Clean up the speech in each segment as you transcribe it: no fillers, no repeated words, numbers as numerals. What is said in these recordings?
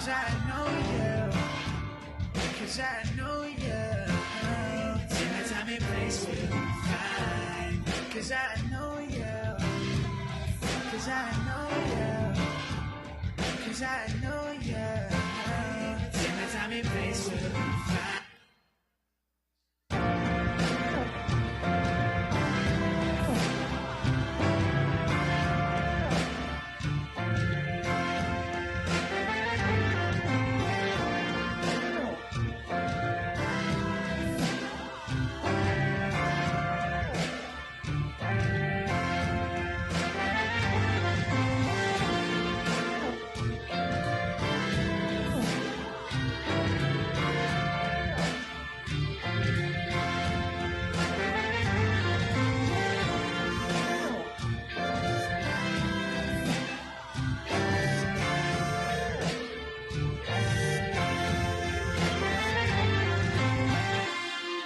'cause I know you, 'cause I know you. Till my time and place will be fine, 'cause I know you, 'cause I know you, 'cause I know you. Till my time and place will be fine.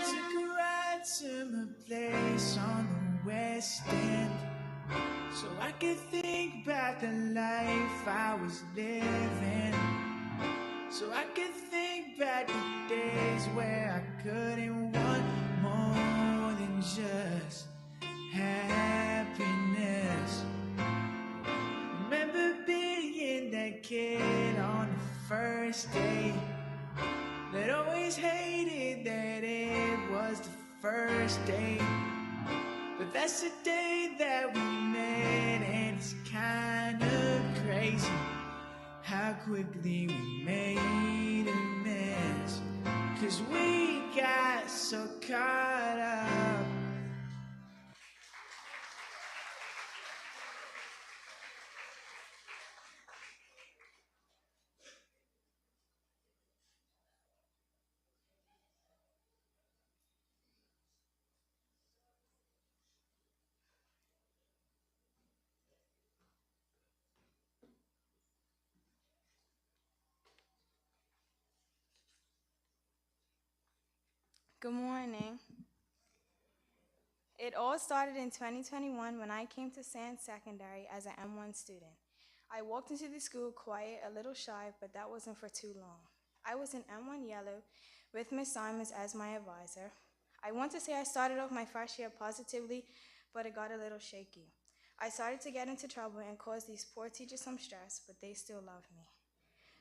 Took a ride to my place on the West End, so I could think about the life I was living. So I could think back the days where I couldn't want more than just happiness. Remember being that kid on the first day that always hated that it was the first day. But that's the day that we met, and it's kind of crazy how quickly we made amends. 'Cause we got so caught up. Good morning. It all started in 2021 when I came to Sand Secondary as an M1 student. I walked into the school quiet, a little shy, but that wasn't for too long. I was in M1 Yellow with Miss Simons as my advisor. I want to say I started off my first year positively, but it got a little shaky. I started to get into trouble and caused these poor teachers some stress, but they still loved me.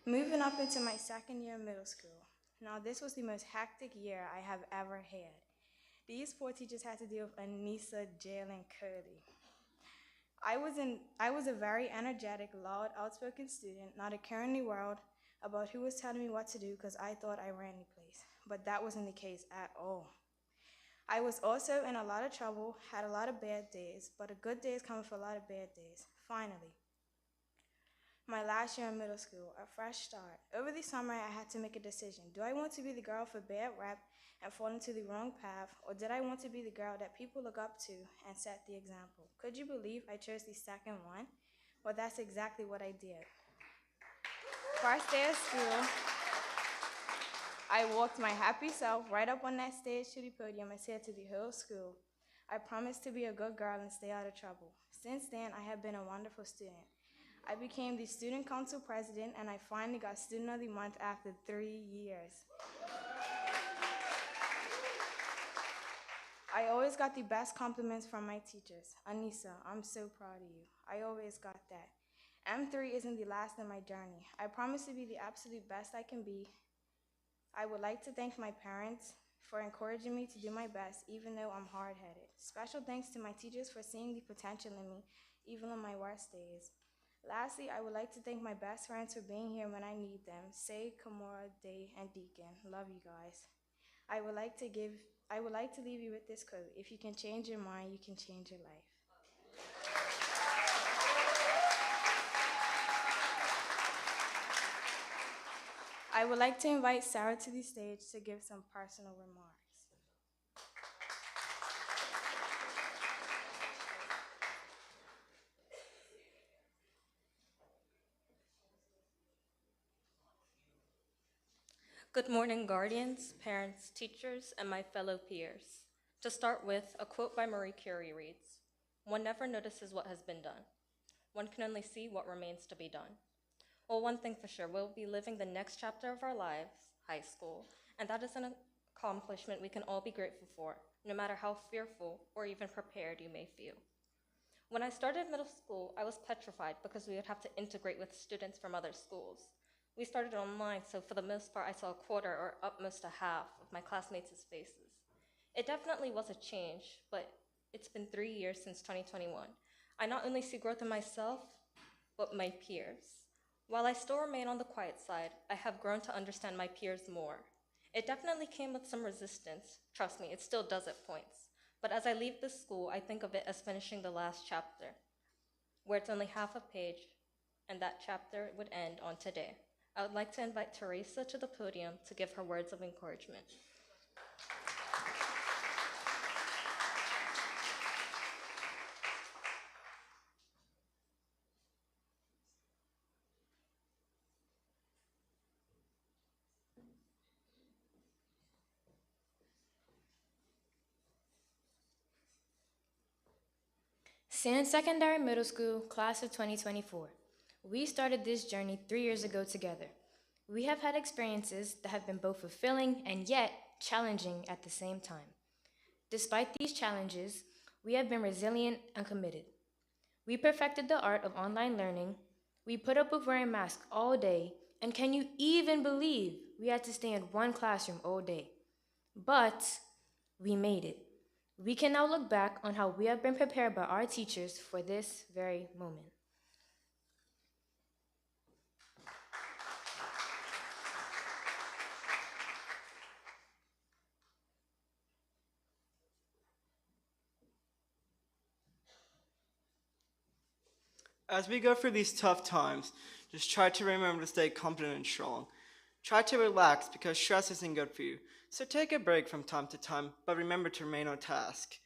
Moving up into my second year of middle school. Now, this was the most hectic year I have ever had. These poor teachers had to deal with Anissa, Jail, and Curly. I was a very energetic, loud, outspoken student, not a care in the world about who was telling me what to do because I thought I ran the place. But that wasn't the case at all. I was also in a lot of trouble, had a lot of bad days, but a good days come with a lot of bad days. Finally, my last year in middle school, a fresh start. Over the summer, I had to make a decision. Do I want to be the girl for bad rep and fall into the wrong path, or did I want to be the girl that people look up to and set the example? Could you believe I chose the second one? Well, that's exactly what I did. First day of school, I walked my happy self right up on that stage to the podium and said to the whole school, I promised to be a good girl and stay out of trouble. Since then, I have been a wonderful student. I became the student council president, and I finally got student of the month after 3 years. I always got the best compliments from my teachers. Anissa, I'm so proud of you. I always got that. M3 isn't the last in my journey. I promise to be the absolute best I can be. I would like to thank my parents for encouraging me to do my best, even though I'm hard-headed. Special thanks to my teachers for seeing the potential in me, even on my worst days. Lastly, I would like to thank my best friends for being here when I need them. Say, Kamora, Day, and Deacon. Love you guys. I would like to leave you with this quote. If you can change your mind, you can change your life. I would like to invite Sarah to the stage to give some personal remarks. Good morning, guardians, parents, teachers, and my fellow peers. To start with, a quote by Marie Curie reads, "One never notices what has been done. One can only see what remains to be done." Well, one thing for sure, we'll be living the next chapter of our lives, high school, and that is an accomplishment we can all be grateful for, no matter how fearful or even prepared you may feel. When I started middle school, I was petrified because we would have to integrate with students from other schools. We started online, so for the most part, I saw a quarter or up most a half of my classmates' faces. It definitely was a change, but it's been 3 years since 2021. I not only see growth in myself, but my peers. While I still remain on the quiet side, I have grown to understand my peers more. It definitely came with some resistance. Trust me, it still does at points. But as I leave this school, I think of it as finishing the last chapter, where it's only half a page, and that chapter would end on today. I would like to invite Teresa to the podium to give her words of encouragement. Sand Secondary Middle School, class of 2024. We started this journey 3 years ago together. We have had experiences that have been both fulfilling and yet challenging at the same time. Despite these challenges, we have been resilient and committed. We perfected the art of online learning. We put up with wearing masks all day, and can you even believe we had to stay in one classroom all day? But we made it. We can now look back on how we have been prepared by our teachers for this very moment. As we go through these tough times, just try to remember to stay confident and strong. Try to relax because stress isn't good for you. So take a break from time to time, but remember to remain on task.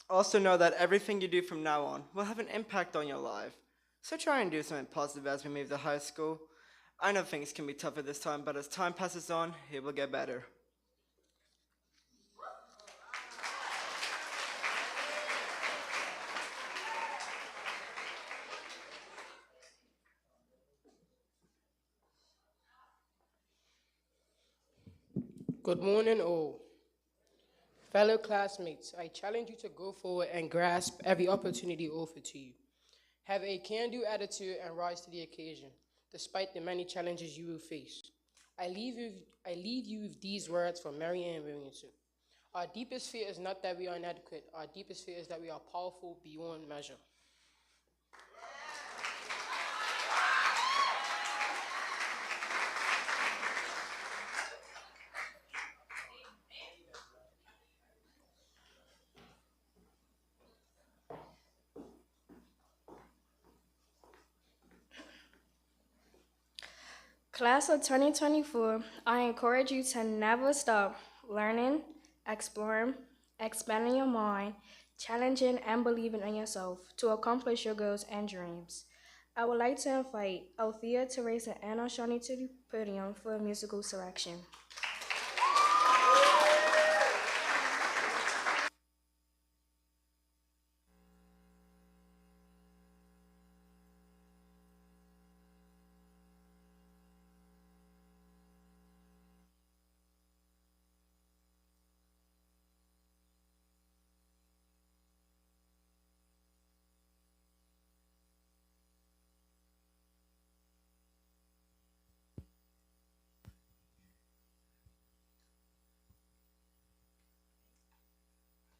Also know that everything you do from now on will have an impact on your life. So try and do something positive as we move to high school. I know things can be tough at this time, but as time passes on, it will get better. Good morning, all. Fellow classmates, I challenge you to go forward and grasp every opportunity offered to you. Have a can-do attitude and rise to the occasion, despite the many challenges you will face. I leave you with these words from Mary Ann Williamson. Our deepest fear is not that we are inadequate. Our deepest fear is that we are powerful beyond measure. Class of 2024, I encourage you to never stop learning, exploring, expanding your mind, challenging and believing in yourself to accomplish your goals and dreams. I would like to invite Althea, Teresa, and Ashani to the podium for a musical selection.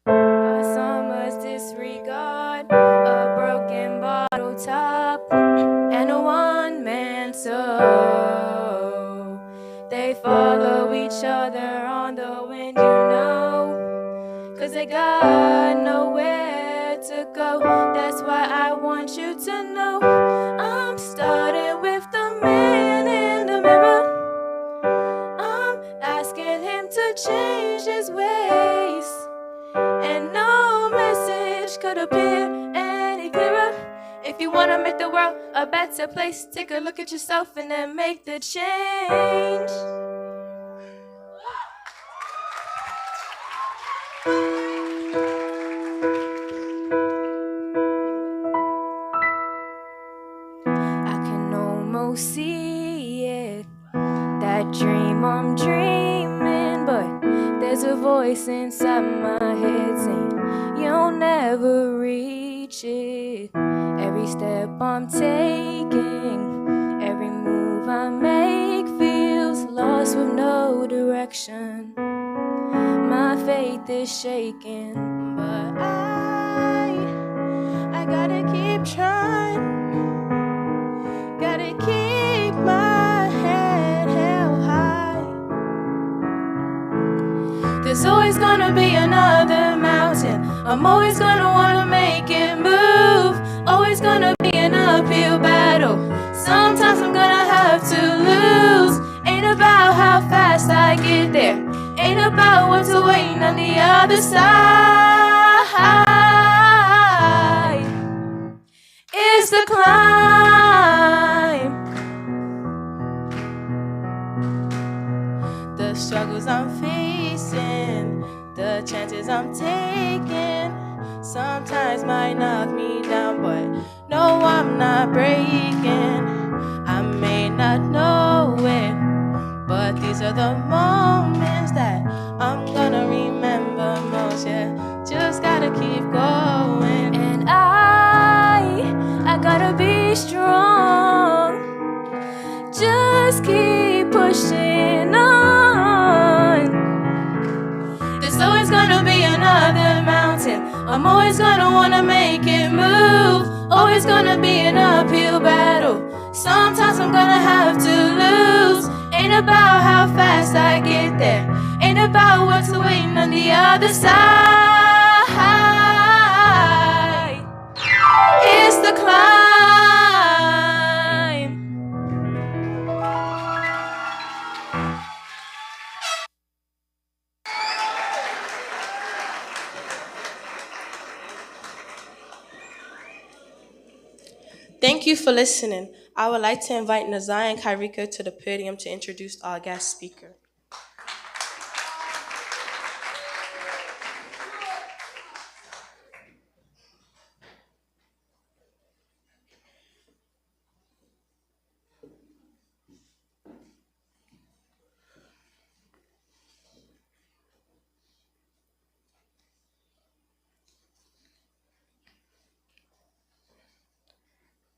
A summer's disregard, a broken bottle top, and a one-man show. They follow each other on the wind, you know, 'cause they got nowhere to go. That's why I want you to know I'm starting with the man in the mirror. I'm asking him to change his ways, and no message could appear any clearer. If you wanna make the world a better place, take a look at yourself and then make the change. I can don't see it. That dream I'm dreaming, but there's a voice inside my head saying you'll never reach it. Every step I'm taking, every move I make feels lost with no direction. My faith is shaking, but I gotta keep trying. Gotta keep my head held high. There's always gonna be another mountain. I'm always gonna wanna make it move. Always gonna be an uphill battle. Sometimes I'm gonna have to lose. Ain't about how fast I get there. Ain't about what's waiting on the other side. It's the climb. The struggles I'm facing, the chances I'm taking, sometimes might knock me down, but no, I'm not breaking. I may not know it, but these are the moments that I'm gonna remember most. Yeah, just gotta keep going, and I gotta be strong. Just keep pushing on. There's always gonna be another mountain. I'm always gonna wanna make it move. Always gonna be an uphill battle. Sometimes I'm gonna have to lose. Ain't about how fast I get there. Ain't about what's waiting on the other side. It's the climb. Thank you for listening. I would like to invite Naziah and Kyrika to the podium to introduce our guest speaker.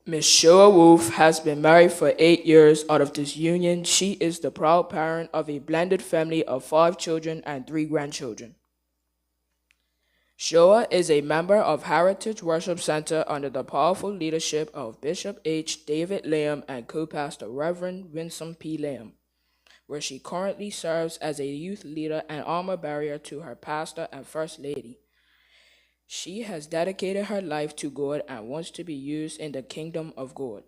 Ms. Shoa Wolf has been married for 8 years. Out of this union, she is the proud parent of a blended family of 5 children and 3 grandchildren. Shoa is a member of Heritage Worship Center under the powerful leadership of Bishop H. David Lamb and co-pastor Reverend Winsome P. Lamb, where she currently serves as a youth leader and armor bearer to her pastor and first lady. She has dedicated her life to God and wants to be used in the kingdom of God.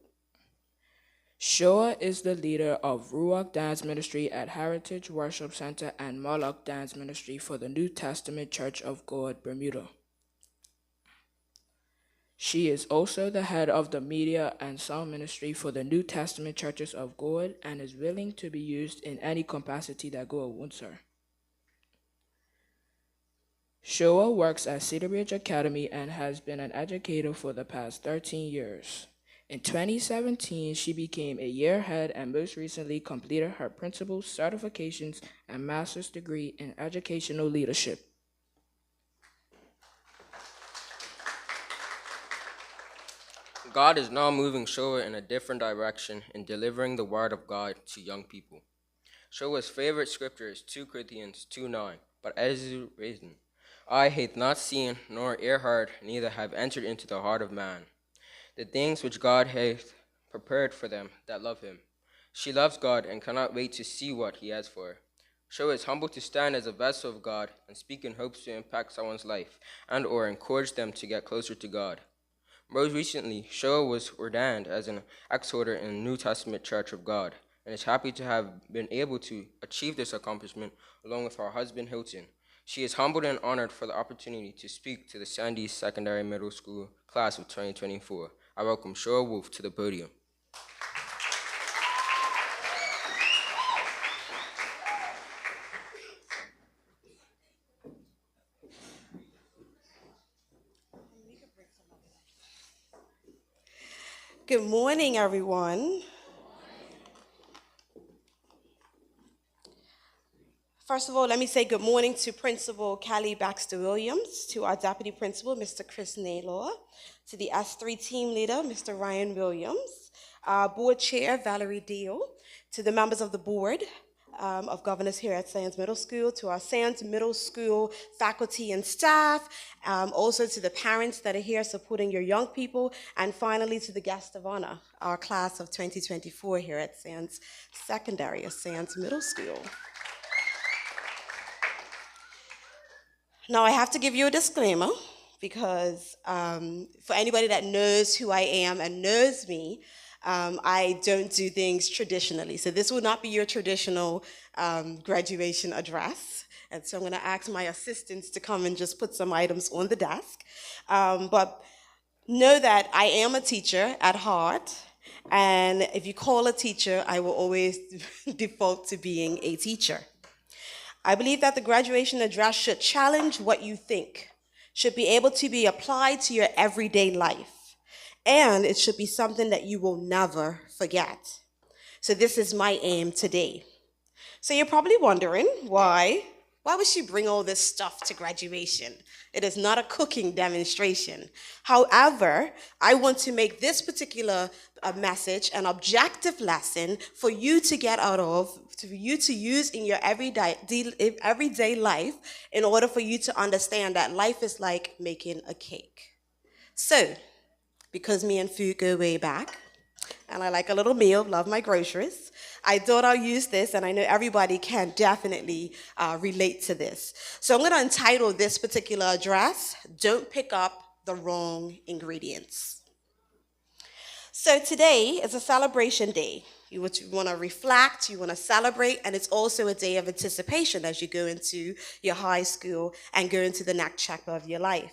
Shoa is the leader of Ruach Dance Ministry at Heritage Worship Center and Moloch Dance Ministry for the New Testament Church of God, Bermuda. She is also the head of the media and sound ministry for the New Testament Churches of God and is willing to be used in any capacity that God wants her. Shoa works at Cedar Ridge Academy and has been an educator for the past 13 years. In 2017, she became a year head and most recently completed her principal's certifications and master's degree in educational leadership. God is now moving Shoa in a different direction in delivering the word of God to young people. Shoa's favorite scripture is 2 Corinthians 2:9, but as is written, eye hath not seen, nor ear heard, neither have entered into the heart of man the things which God hath prepared for them that love him. She loves God and cannot wait to see what he has for her. Shoa is humbled to stand as a vessel of God and speak in hopes to impact someone's life and or encourage them to get closer to God. Most recently, Shoa was ordained as an exhorter in the New Testament Church of God and is happy to have been able to achieve this accomplishment along with her husband Hilton. She is humbled and honored for the opportunity to speak to the Sandy Secondary Middle School class of 2024. I welcome Shoa Wolf to the podium. Good morning, everyone. First of all, let me say good morning to Principal Callie Baxter Williams, to our Deputy Principal, Mr. Chris Naylor, to the S3 Team Leader, Mr. Ryan Williams, our Board Chair, Valerie Deal, to the members of the Board of Governors here at Sands Middle School, to our Sands Middle School faculty and staff, also to the parents that are here supporting your young people, and finally to the guest of honor, our class of 2024 here at Sands Secondary, or Sands Middle School. Now, I have to give you a disclaimer because for anybody that knows who I am and knows me, I don't do things traditionally. So this will not be your traditional graduation address. And so I'm going to ask my assistants to come and just put some items on the desk. But know that I am a teacher at heart. And if you call a teacher, I will always default to being a teacher. I believe that the graduation address should challenge what you think, should be able to be applied to your everyday life, and it should be something that you will never forget. So this is my aim today. So you're probably wondering, why would she bring all this stuff to graduation? It is not a cooking demonstration. However, I want to make this particular message an objective lesson for you to get out of, for you to use in your everyday life in order for you to understand that life is like making a cake. So, because me and food go way back, and I like a little meal, love my groceries, I thought I'll use this, and I know everybody can definitely relate to this. So I'm going to entitle this particular address, Don't Pick Up the Wrong Ingredients. So today is a celebration day. You want to reflect, you want to celebrate, and it's also a day of anticipation as you go into your high school and go into the next chapter of your life.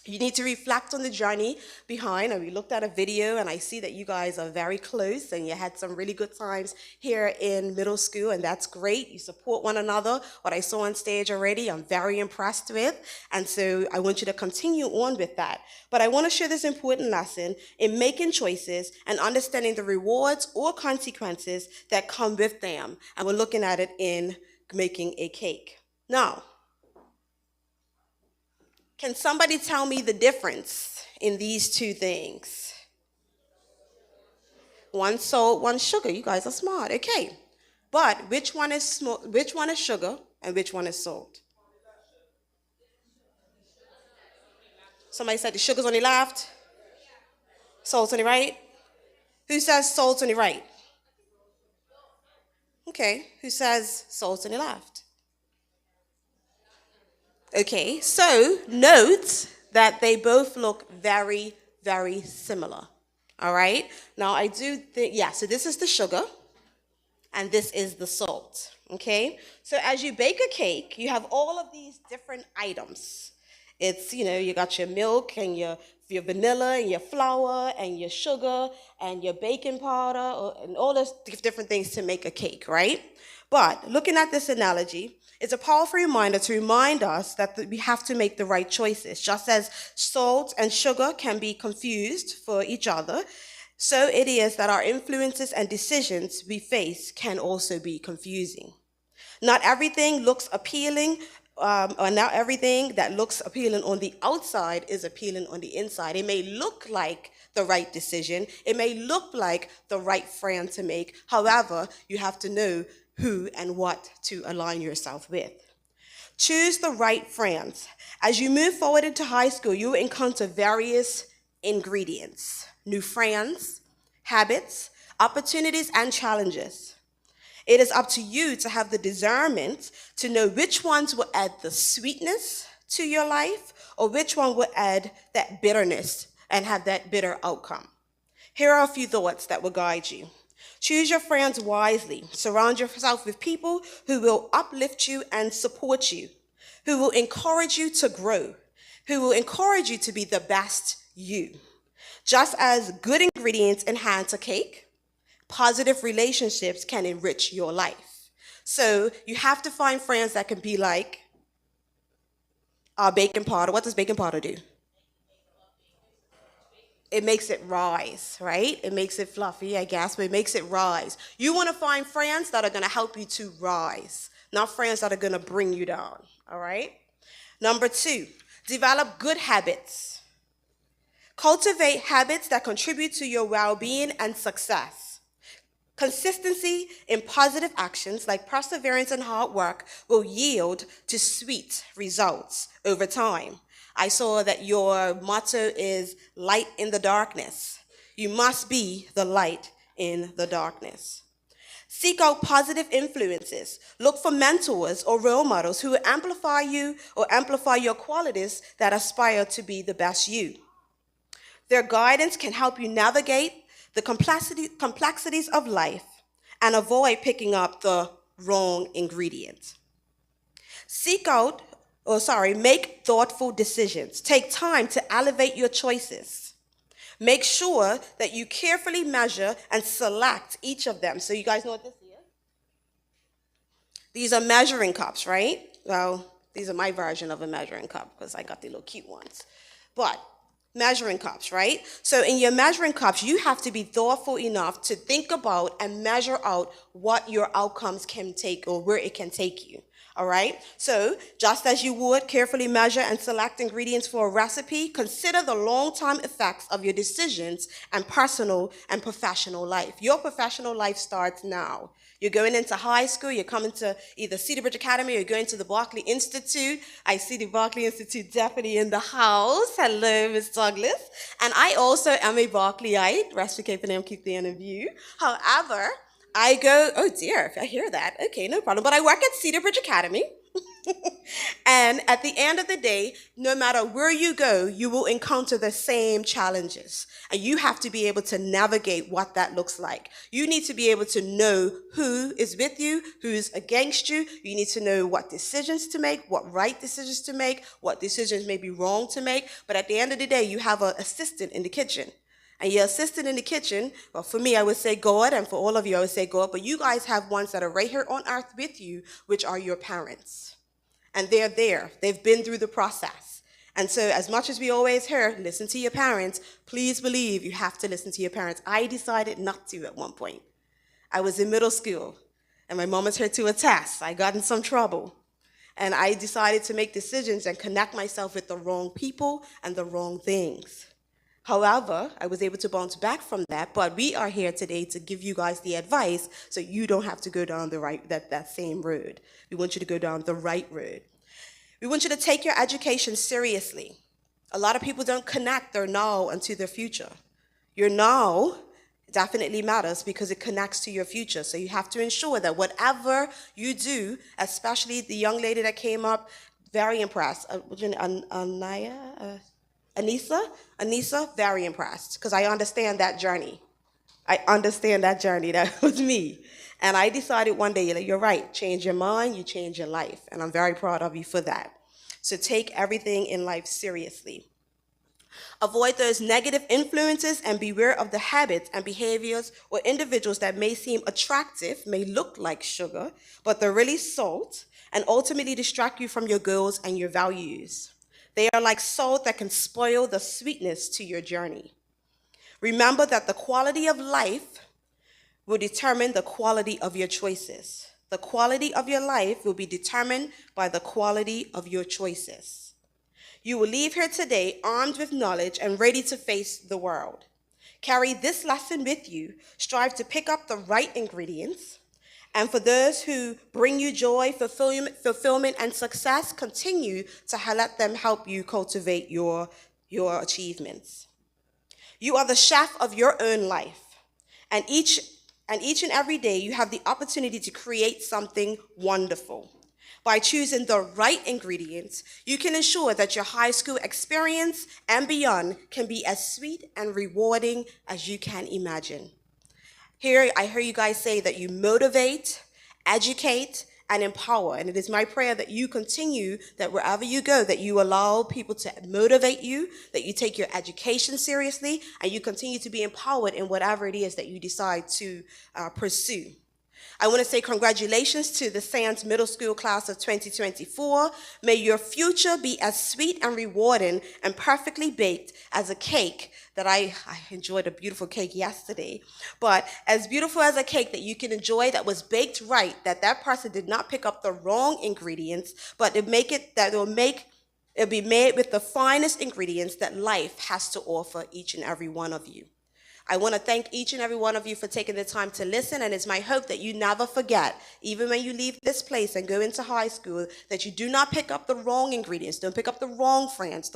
You need to reflect on the journey behind, and we looked at a video, and I see that you guys are very close, and you had some really good times here in middle school, and that's great. You support one another. What I saw on stage already, I'm very impressed with, and so I want you to continue on with that. But I want to share this important lesson in making choices and understanding the rewards or consequences that come with them, and we're looking at it in making a cake. Now, can somebody tell me the difference in these two things? One salt, one sugar. You guys are smart. Okay. But which one is sugar and which one is salt? Somebody said the sugar's on the left, salt's on the right. Who says salt's on the right? Okay. Who says salt's on the left? Okay, so note that they both look very, very similar. All right? Now, I do think, so this is the sugar, and this is the salt. Okay? So as you bake a cake, you have all of these different items. It's, you got your milk and your vanilla and your flour and your sugar and your baking powder and all those different things to make a cake, right? But looking at this analogy, it's a powerful reminder to remind us that we have to make the right choices. Just as salt and sugar can be confused for each other, so it is that our influences and decisions we face can also be confusing. Not everything looks appealing, or not everything that looks appealing on the outside is appealing on the inside. It may look like the right decision. It may look like the right friend to make. However, you have to know who and what to align yourself with. Choose the right friends. As you move forward into high school, you will encounter various ingredients, new friends, habits, opportunities, and challenges. It is up to you to have the discernment to know which ones will add the sweetness to your life or which one will add that bitterness and have that bitter outcome. Here are a few thoughts that will guide you. Choose your friends wisely. Surround yourself with people who will uplift you and support you, who will encourage you to grow, who will encourage you to be the best you. Just as good ingredients enhance a cake, positive relationships can enrich your life. So you have to find friends that can be like our baking powder. What does baking powder do? It makes it rise, right? It makes it fluffy, I guess, but it makes it rise. You want to find friends that are going to help you to rise, not friends that are going to bring you down, all right? Number 2, develop good habits. Cultivate habits that contribute to your well-being and success. Consistency in positive actions like perseverance and hard work will yield to sweet results over time. I saw that your motto is light in the darkness. You must be the light in the darkness. Seek out positive influences. Look for mentors or role models who will amplify you or amplify your qualities that aspire to be the best you. Their guidance can help you navigate the complexities of life and avoid picking up the wrong ingredient. Make thoughtful decisions. Take time to elevate your choices. Make sure that you carefully measure and select each of them. So you guys know what this is? These are measuring cups, right? Well, these are my version of a measuring cup because I got the little cute ones. But measuring cups, right? So in your measuring cups, you have to be thoughtful enough to think about and measure out what your outcomes can take or where it can take you. All right? So just as you would carefully measure and select ingredients for a recipe, consider the long-term effects of your decisions and personal and professional life. Your professional life starts now. You're going into high school, you're coming to either Cedar Bridge Academy or you're going to the Barclay Institute. I see the Barclay Institute definitely in the house. Hello, Ms. Douglas. And I also am a Barclayite. Rest for keeping them, keep the interview. However, I go, oh dear, I hear that. Okay, no problem. But I work at Cedar Bridge Academy. And at the end of the day, no matter where you go, you will encounter the same challenges. And you have to be able to navigate what that looks like. You need to be able to know who is with you, who's against you. You need to know what decisions to make, what right decisions to make, what decisions may be wrong to make. But at the end of the day, you have an assistant in the kitchen. And your assistant in the kitchen, well, for me, I would say God, and for all of you, I would say God. But you guys have ones that are right here on earth with you, which are your parents. And they're there. They've been through the process. And so as much as we always hear, listen to your parents, please believe you have to listen to your parents. I decided not to at one point. I was in middle school, and my mom was here to attest. I got in some trouble. And I decided to make decisions and connect myself with the wrong people and the wrong things. However, I was able to bounce back from that, but we are here today to give you guys the advice so you don't have to go down that same road. We want you to go down the right road. We want you to take your education seriously. A lot of people don't connect their now into their future. Your now definitely matters because it connects to your future. So you have to ensure that whatever you do, especially the young lady that came up, very impressed. Anissa, very impressed, because I understand that journey. That was me. And I decided one day, you're right, change your mind, you change your life. And I'm very proud of you for that. So take everything in life seriously. Avoid those negative influences and beware of the habits and behaviors or individuals that may seem attractive, may look like sugar, but they're really salt, and ultimately distract you from your goals and your values. They are like salt that can spoil the sweetness to your journey. Remember that the quality of life will determine the quality of your choices. The quality of your life will be determined by the quality of your choices. You will leave here today armed with knowledge and ready to face the world. Carry this lesson with you. Strive to pick up the right ingredients. And for those who bring you joy, fulfillment, and success, continue to let them help you cultivate your achievements. You are the chef of your own life. And each and every day, you have the opportunity to create something wonderful. By choosing the right ingredients, you can ensure that your high school experience and beyond can be as sweet and rewarding as you can imagine. Here, I hear you guys say that you motivate, educate, and empower. And it is my prayer that you continue, that wherever you go, that you allow people to motivate you, that you take your education seriously, and you continue to be empowered in whatever it is that you decide to pursue. I want to say congratulations to the Sands Middle School class of 2024. May your future be as sweet and rewarding and perfectly baked as a cake that I enjoyed a beautiful cake yesterday, but as beautiful as a cake that you can enjoy that was baked right, that person did not pick up the wrong ingredients, but it'll be made with the finest ingredients that life has to offer each and every one of you. I want to thank each and every one of you for taking the time to listen, and it's my hope that you never forget, even when you leave this place and go into high school, that you do not pick up the wrong ingredients, don't pick up the wrong friends,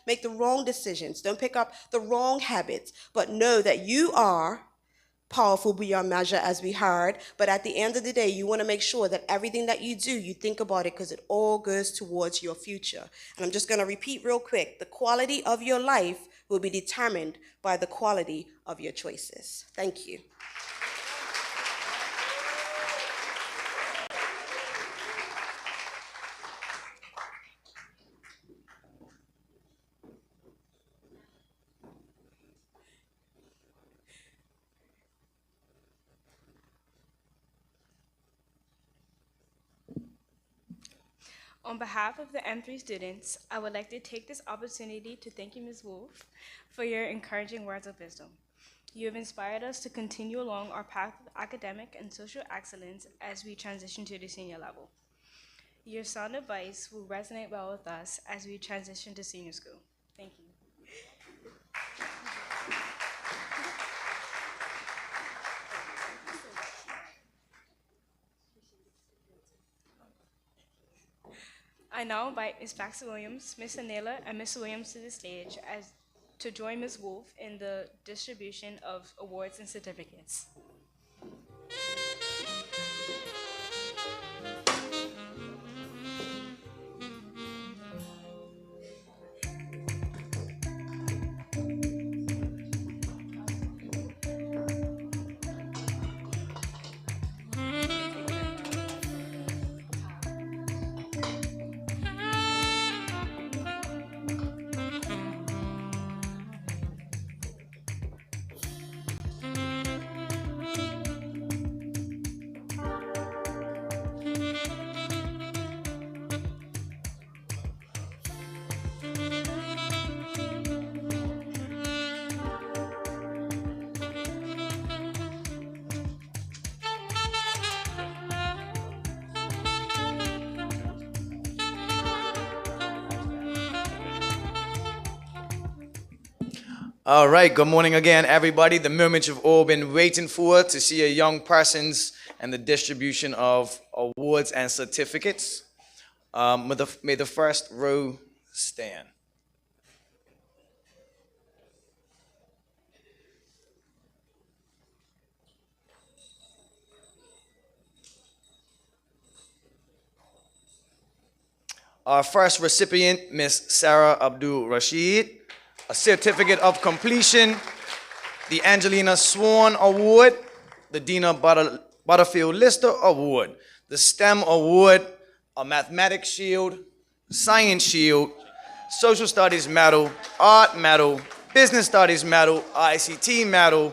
make the wrong decisions, don't pick up the wrong habits, but know that you are powerful beyond measure, as we heard, but at the end of the day, you want to make sure that everything that you do, you think about it because it all goes towards your future. And I'm just going to repeat real quick, the quality of your life will be determined by the quality of your choices. Thank you. On behalf of the M3 students, I would like to take this opportunity to thank you, Ms. Wolf, for your encouraging words of wisdom. You have inspired us to continue along our path of academic and social excellence as we transition to the senior level. Your sound advice will resonate well with us as we transition to senior school. Thank you. I now invite Ms. Baxter Williams, Ms. Anela, and Mr. Williams to the stage to join Ms. Wolf in the distribution of awards and certificates. All right, good morning again, everybody. The moment you've all been waiting for, to see a young persons and the distribution of awards and certificates. May the first row stand. Our first recipient, Miss Sarah Abdul Rashid, a certificate of completion, the Angelina Swan Award, the Dina Butterfield Lister Award, the STEM Award, a Mathematics Shield, Science Shield, Social Studies Medal, Art Medal, Business Studies Medal, ICT Medal,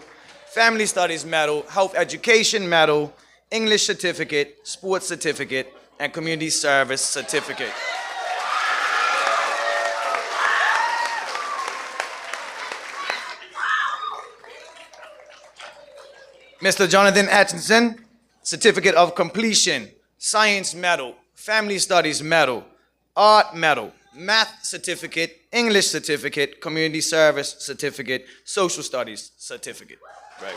Family Studies Medal, Health Education Medal, English Certificate, Sports Certificate, and Community Service Certificate. Mr. Jonathan Atkinson, Certificate of Completion, Science Medal, Family Studies Medal, Art Medal, Math Certificate, English Certificate, Community Service Certificate, Social Studies Certificate. Right.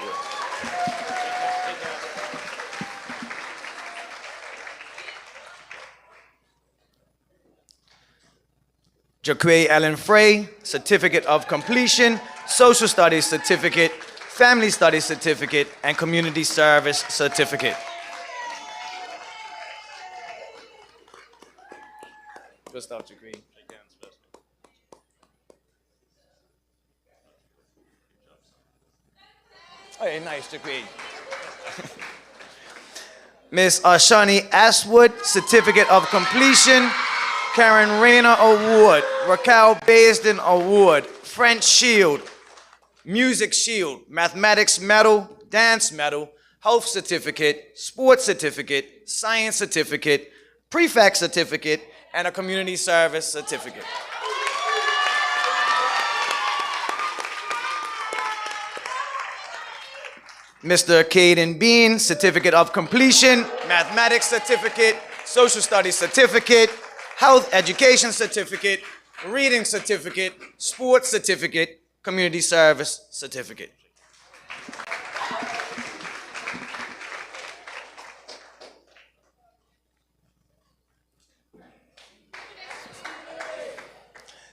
Jaquay Ellen Frey, Certificate of Completion, Social Studies Certificate, Family Studies Certificate, and Community Service Certificate. Good stuff, Jaquay. Hey, nice, Jaquay. Miss Ashani Aswood, Certificate of Completion, Karen Rayner Award, Raquel Baisden Award, French Shield, Music Shield, Mathematics Medal, Dance Medal, health certificate, sports certificate, science certificate, prefect certificate, and a community service certificate. Mr. Caden Bean, certificate of completion, mathematics certificate, social studies certificate, health education certificate, reading certificate, sports certificate, community service certificate.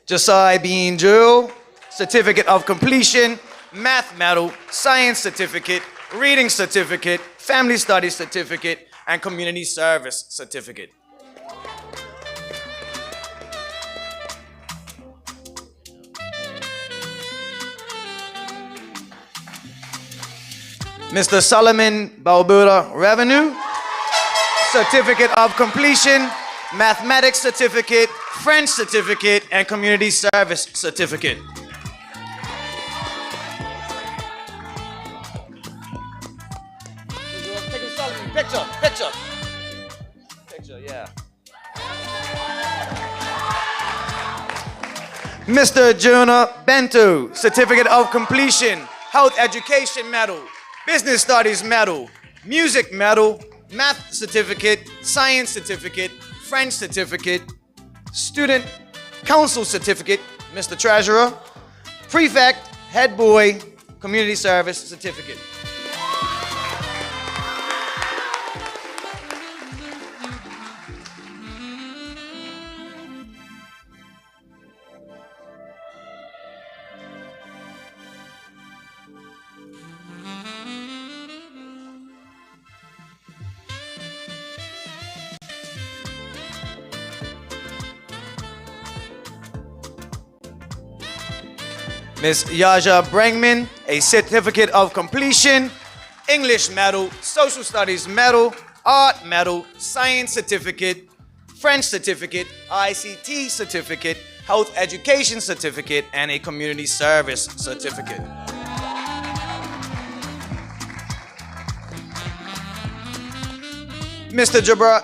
Josiah Bean Jewell, certificate of completion, math medal, science certificate, reading certificate, family studies certificate, and community service certificate. Mr. Solomon Balbuda Revenue, certificate of completion, mathematics certificate, French certificate, and community service certificate. Picture, yeah. Mr. Jonah Bento, certificate of completion, health education medal, business studies medal, music medal, math certificate, science certificate, French certificate, student council certificate, Mr. Treasurer, prefect, head boy, community service certificate. Ms. Yaja Brengman, a certificate of completion, English medal, social studies medal, art medal, science certificate, French certificate, ICT certificate, health education certificate, and a community service certificate. Mr.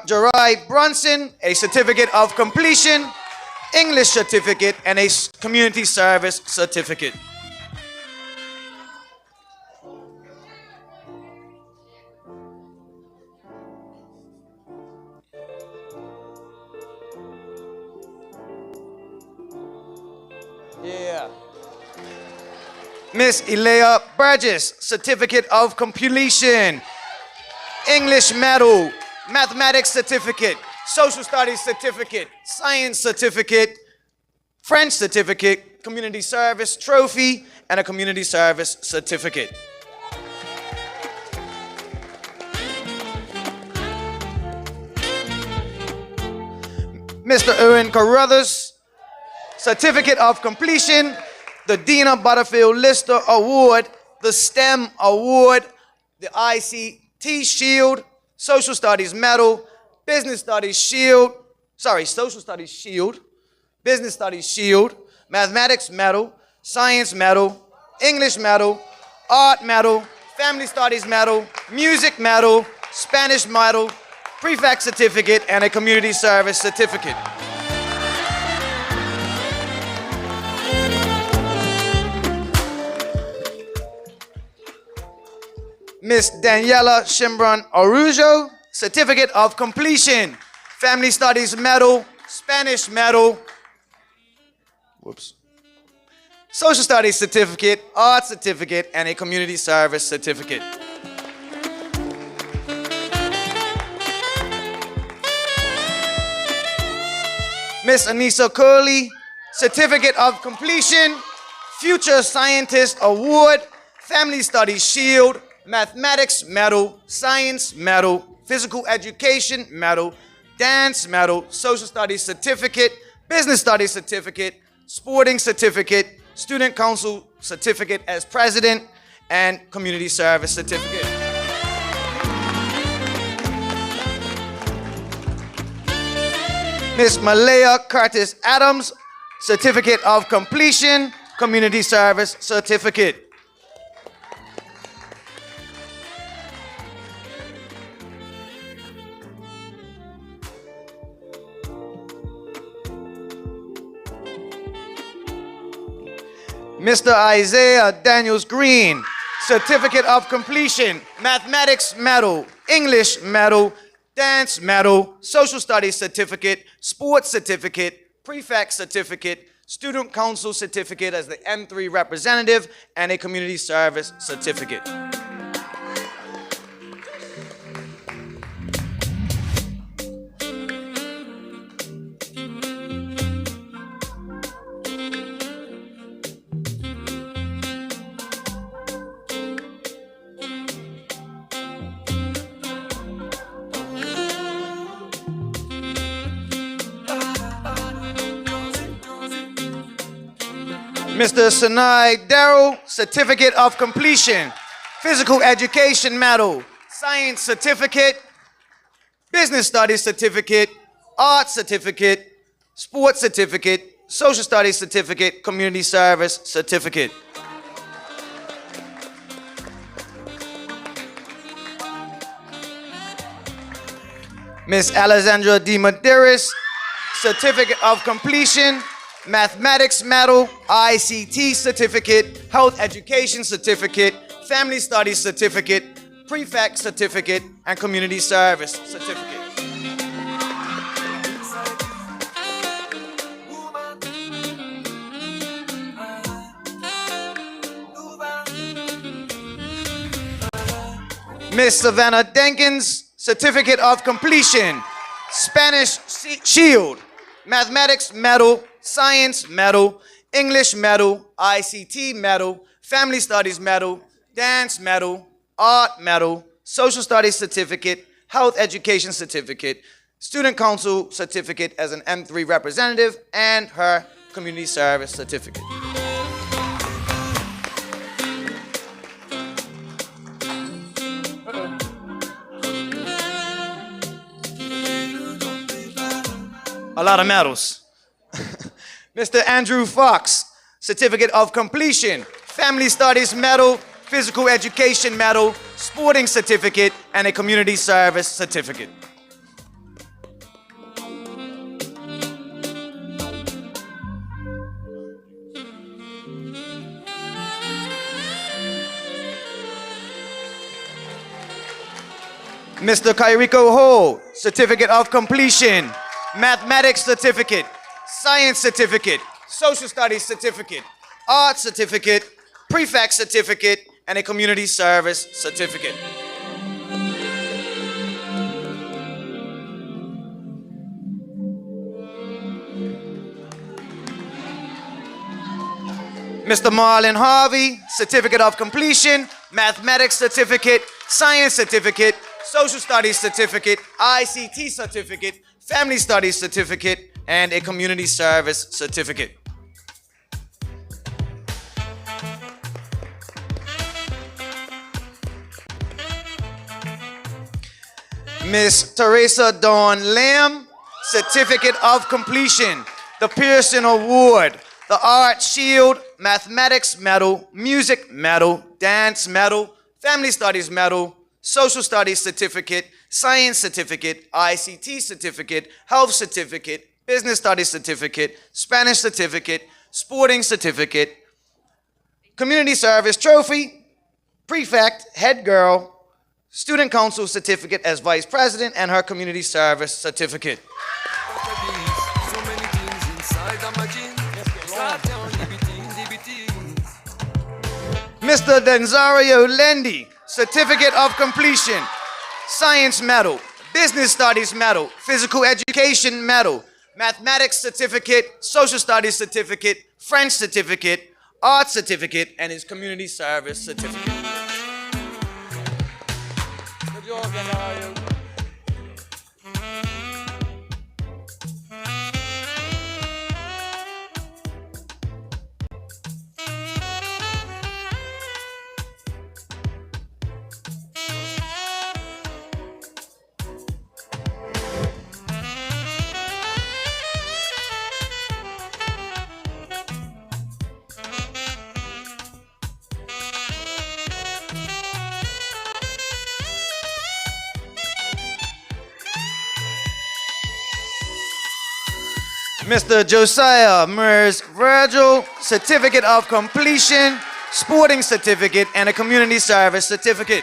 Jarai Brunson, a certificate of completion, English certificate, and a community service certificate. Yeah. Miss Elea Burgess, certificate of completion, English medal, mathematics certificate, social studies certificate, science certificate, French certificate, community service trophy, and a community service certificate. Mr. Owen Carruthers, certificate of completion, the Dina Butterfield Lister Award, the STEM Award, the ICT Shield, social studies medal, business studies shield, social studies shield, business studies shield, mathematics medal, science medal, English medal, art medal, family studies medal, music medal, Spanish medal, prefect certificate, and a community service certificate. Miss Daniela Shimbron Arujo, certificate of completion, family studies medal, Spanish medal, social studies certificate, art certificate, and a community service certificate. Miss Anissa Curley, certificate of completion, Future Scientist Award, Family Studies Shield, Mathematics medal, Science medal, Physical Education medal, Dance medal, Social Studies certificate, Business Studies certificate, Sporting certificate, Student Council certificate as President, and Community Service certificate. Miss Malaya Curtis Adams, certificate of completion, Community Service certificate. Mr. Isaiah Daniels Green, Certificate of Completion, Mathematics Medal, English Medal, Dance Medal, Social Studies Certificate, Sports Certificate, Prefect Certificate, Student Council Certificate as the M3 representative, and a Community Service Certificate. Mr. Sinai Darrell, Certificate of Completion, Physical Education Medal, Science Certificate, Business Studies Certificate, Art Certificate, Sports Certificate, Social Studies Certificate, Community Service Certificate. Miss Alexandra D. Medeiros, Certificate of Completion, Mathematics Medal, ICT Certificate, Health Education Certificate, Family Studies Certificate, Prefect Certificate, and Community Service Certificate. Miss Savannah Denkins, Certificate of Completion, Spanish Shield, Mathematics Medal, Science Medal, English Medal, ICT Medal, Family Studies Medal, Dance Medal, Art Medal, Social Studies Certificate, Health Education Certificate, Student Council Certificate as an M3 representative, and her Community Service Certificate. A lot of medals. Mr. Andrew Fox, Certificate of Completion, Family Studies Medal, Physical Education Medal, Sporting Certificate, and a Community Service Certificate. Mr. Kairiko Ho, Certificate of Completion, Mathematics Certificate, Science Certificate, Social Studies Certificate, Art Certificate, Prefect Certificate, and a Community Service Certificate. Mr. Marlon Harvey, Certificate of Completion, Mathematics Certificate, Science Certificate, Social Studies Certificate, ICT Certificate, Family Studies Certificate, and a Community Service Certificate. Miss Teresa Dawn Lamb, Certificate of Completion, the Pearson Award, the Art Shield, Mathematics Medal, Music Medal, Dance Medal, Family Studies Medal, Social Studies Certificate, Science Certificate, ICT Certificate, Health Certificate, Business Studies Certificate, Spanish Certificate, Sporting Certificate, Community Service Trophy, Prefect, Head Girl, Student Council Certificate as Vice President, and her Community Service Certificate. Mr. Denzario Lendi, Certificate of Completion, Science Medal, Business Studies Medal, Physical Education Medal, Mathematics Certificate, Social Studies Certificate, French Certificate, Art Certificate, and his Community Service Certificate. Mr. Josiah Mers Virgil, certificate of completion, sporting certificate, and a community service certificate.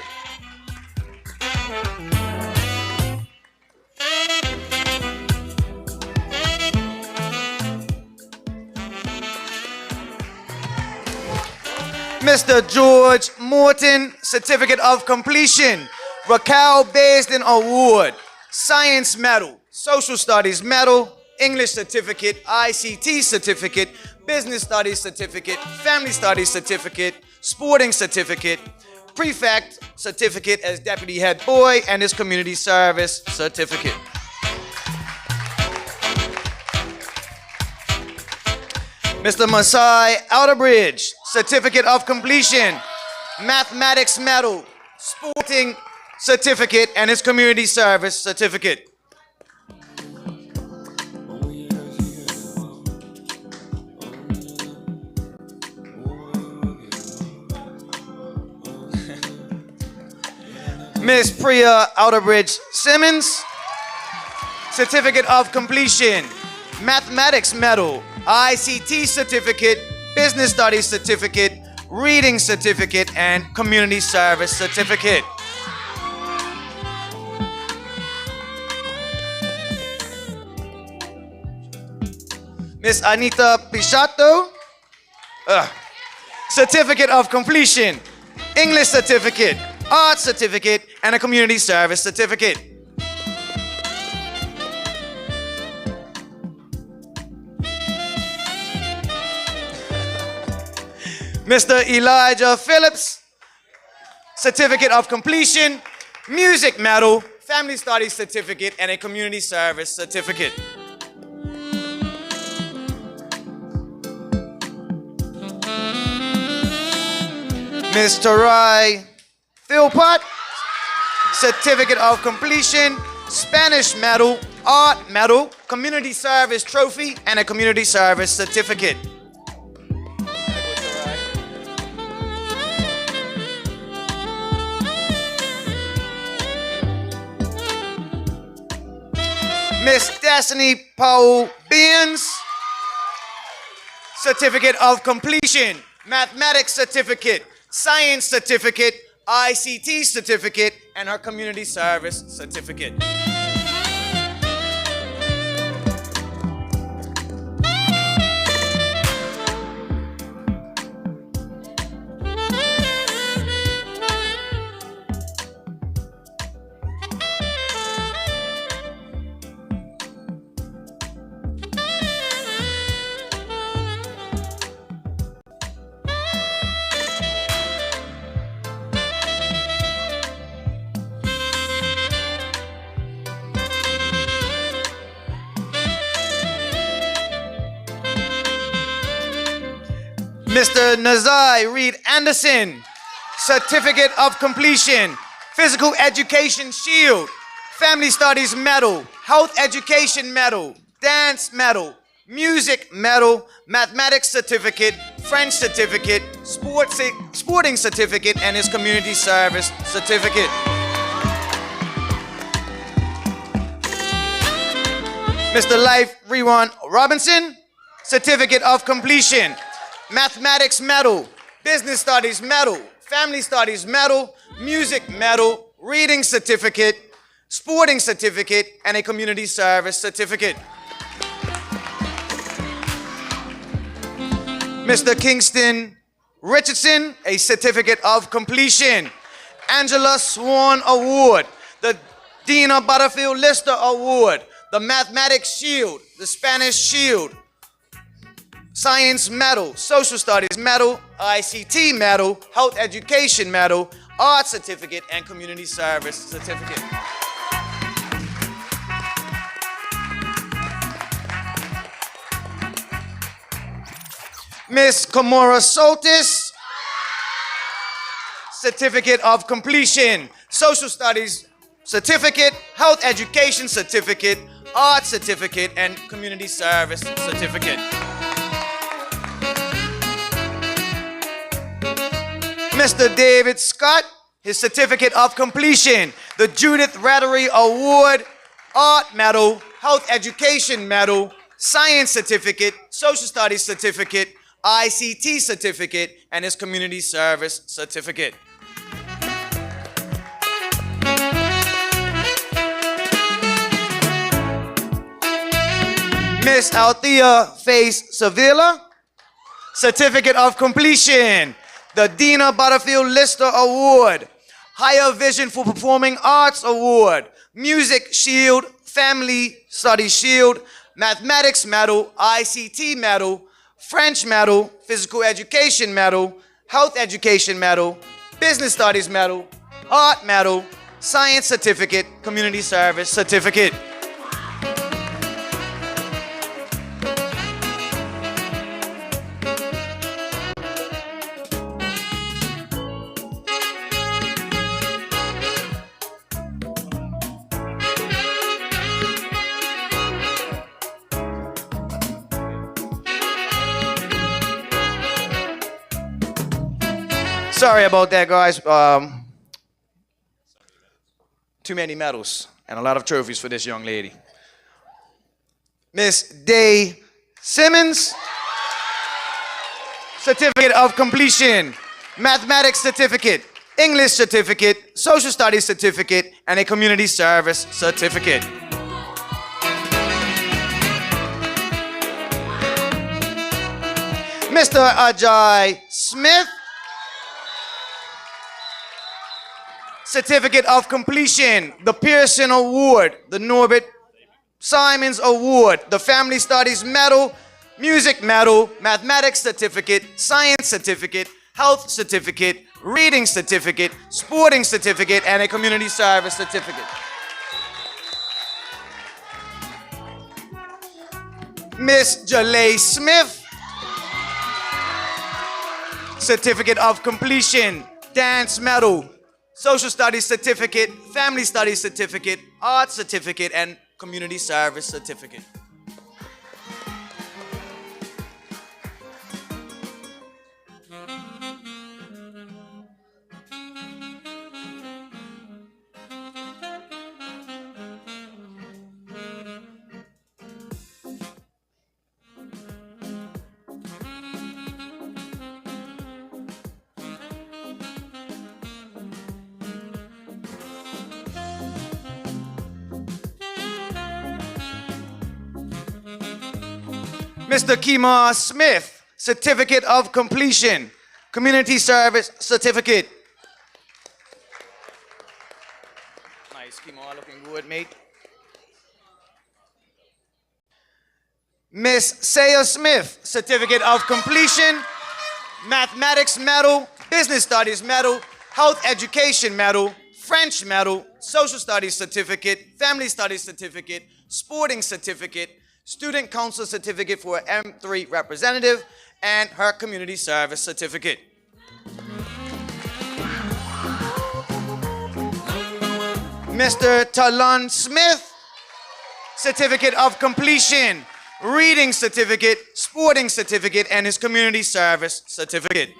Mr. George Morton, certificate of completion, Raquel Basden Award, science medal, social studies medal, English certificate, ICT certificate, business studies certificate, family studies certificate, sporting certificate, prefect certificate as deputy head boy, and his community service certificate. Mr. Masai Outerbridge, certificate of completion, mathematics medal, sporting certificate, and his community service certificate. Miss Priya Outerbridge Simmons, certificate of completion, mathematics medal, ICT certificate, business studies certificate, reading certificate, and community service certificate. Miss Anita Pichato, certificate of completion, English certificate, art certificate, and a community service certificate. Mr. Elijah Phillips, certificate of completion, music medal, family studies certificate, and a community service certificate. Mr. Rai Philpott, certificate of completion, Spanish medal, art medal, community service trophy, and a community service certificate. Miss Destiny Powell Beans, certificate of completion, mathematics certificate, science certificate, ICT certificate, and her community service certificate. Mr. Nazai Reed Anderson, certificate of completion, physical education shield, family studies medal, health education medal, dance medal, music medal, mathematics certificate, French certificate, sporting certificate, and his community service certificate. Mr. Life Rewan Robinson, certificate of completion, mathematics medal, business studies medal, family studies medal, music medal, reading certificate, sporting certificate, and a community service certificate. Mr. Kingston Richardson, a certificate of completion, Angela Swan Award, the Dina Butterfield Lister Award, the Mathematics Shield, the Spanish Shield, Science Medal, Social Studies Medal, ICT Medal, Health Education Medal, Art Certificate, and Community Service Certificate. Miss Komora Soltis, certificate of completion, Social Studies Certificate, Health Education Certificate, Art Certificate, and Community Service Certificate. Mr. David Scott, his certificate of completion, the Judith Rattery Award, Art Medal, Health Education Medal, Science Certificate, Social Studies Certificate, ICT Certificate, and his Community Service Certificate. Miss Althea Faith Sevilla, Certificate of Completion, the Dina Butterfield Lister Award, Higher Vision for Performing Arts Award, Music Shield, Family Studies Shield, Mathematics Medal, ICT Medal, French Medal, Physical Education Medal, Health Education Medal, Business Studies Medal, Art Medal, Science Certificate, Community Service Certificate. Sorry about that, guys. Too many medals and a lot of trophies for this young lady. Miss Day Simmons, Certificate of Completion, Mathematics Certificate, English Certificate, Social Studies Certificate, and a Community Service Certificate. Mr. Ajay Smith, Certificate of Completion, the Pearson Award, the Norbert Simons Award, the Family Studies Medal, Music Medal, Mathematics Certificate, Science Certificate, Health Certificate, Reading Certificate, Sporting Certificate, and a Community Service Certificate. Miss Jalay Smith, Certificate of Completion, Dance Medal, Social Studies Certificate, Family Studies Certificate, Art Certificate, and Community Service Certificate. Mr. Kemar Smith, Certificate of Completion, Community Service Certificate. Nice, Kemar, looking good, mate. Miss Saya Smith, Certificate of Completion, Mathematics Medal, Business Studies Medal, Health Education Medal, French Medal, Social Studies Certificate, Family Studies Certificate, Sporting Certificate, Student Council Certificate for M3 Representative, and her Community Service Certificate. Mr. Talon Smith, Certificate of Completion, Reading Certificate, Sporting Certificate, and his Community Service Certificate.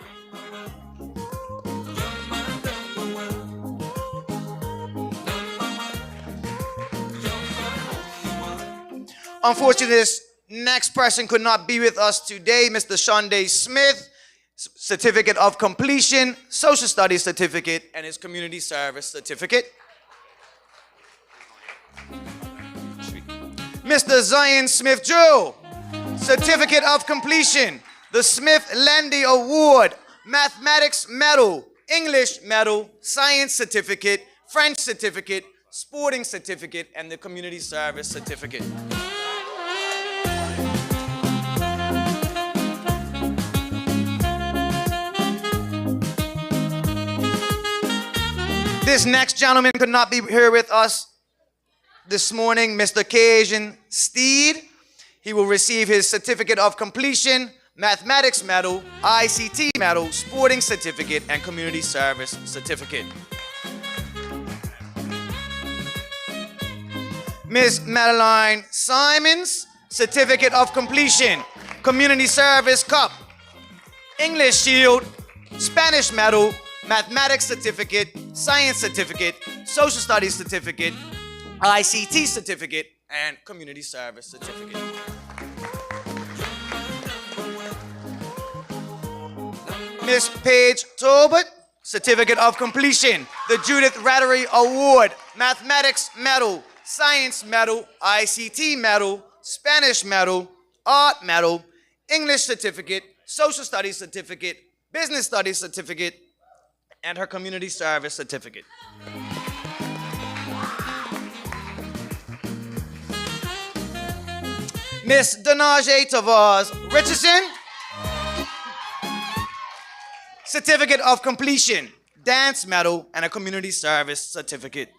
Unfortunately, this next person could not be with us today, Mr. Shonday Smith, Certificate of Completion, Social Studies Certificate, and his Community Service Certificate. Mr. Zion Smith Drew, Certificate of Completion, the Smith Landy Award, Mathematics Medal, English Medal, Science Certificate, French Certificate, Sporting Certificate, and the Community Service Certificate. This next gentleman could not be here with us this morning, Mr. Cajun Steed. He will receive his Certificate of Completion, Mathematics Medal, ICT Medal, Sporting Certificate, and Community Service Certificate. Ms. Madeline Simons, Certificate of Completion, Community Service Cup, English Shield, Spanish Medal, Mathematics Certificate, Science Certificate, Social Studies Certificate, ICT Certificate, and Community Service Certificate. Miss Paige Tolbert, Certificate of Completion, the Judith Rattery Award, Mathematics Medal, Science Medal, ICT Medal, Spanish Medal, Art Medal, English Certificate, Social Studies Certificate, Business Studies Certificate, and her Community Service Certificate. Miss Donaje Tavares Richardson, Certificate of Completion, Dance Medal, and a Community Service Certificate.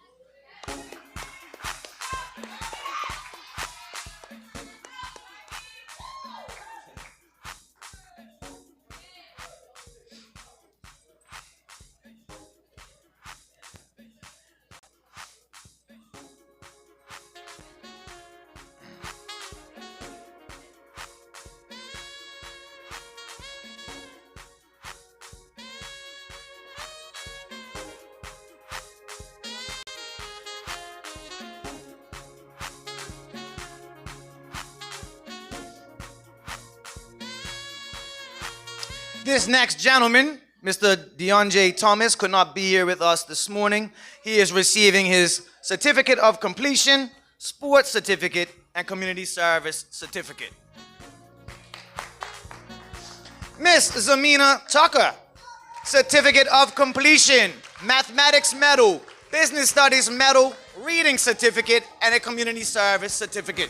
This next gentleman, Mr. Deonjay Thomas, could not be here with us this morning. He is receiving his Certificate of Completion, Sports Certificate, and Community Service Certificate. Miss Zamina Tucker, Certificate of Completion, Mathematics Medal, Business Studies Medal, Reading Certificate, and a Community Service Certificate.